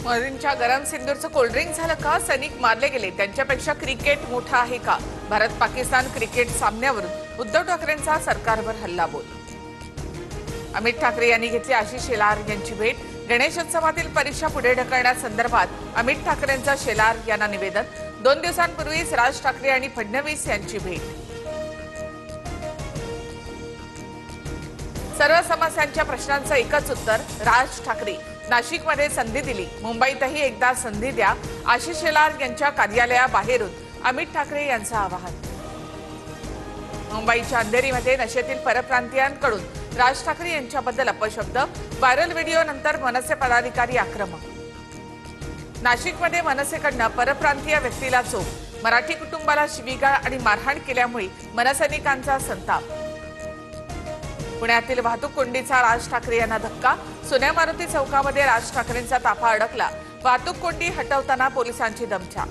मोदींच्या गरम सिंदूरचं कोल्ड्रिंक झालं का? सैनिक मारले गेले, त्यांच्यापेक्षा क्रिकेट मोठा आहे का? भारत पाकिस्तान क्रिकेट सामन्यावरून उद्धव ठाकरेंचा सरकारवर हल्लाबोल. अमित ठाकरे यांनी घेतली आशिष शेलार यांची भेट. गणेशोत्सवातील परीक्षा पुढे ढकलण्यासंदर्भात अमित ठाकरेंचं शेलार यांना निवेदन. 2 दिवसांपूर्वीच राज ठाकरे आणि फडणवीस यांची भेट. सर्व समस्यांच्या प्रश्नांचं एकच उत्तर, राज ठाकरे. नाशिकमध्ये संधी दिली, मुंबईतही एकदा संधी द्या. आशिष शेलार यांच्या कार्यालयाबाहेरून अमित ठाकरे यांचं आवाहन. मुंबईच्या अंधेरीमध्ये नशेतील परप्रांतीयांकडून राज ठाकरे यांच्याबद्दल अपशब्द. व्हायरल व्हिडिओ नंतर मनसे पदाधिकारी आक्रमक. नाशिकमध्ये मनसेकडनं परप्रांतीय व्यक्तीला चोप. मराठी कुटुंबाला शिवीगाळ आणि मारहाण केल्यामुळे मनसैनिकांचा संताप. पुण्यातील वाहतूक कोंडीचा राज ठाकरे यांना धक्का. सोन्या मारुती चौकामध्ये राज ठाकरेंचा ताफा अडकला. वाहतूक कोंडी हटवताना पोलिसांची दमछाक.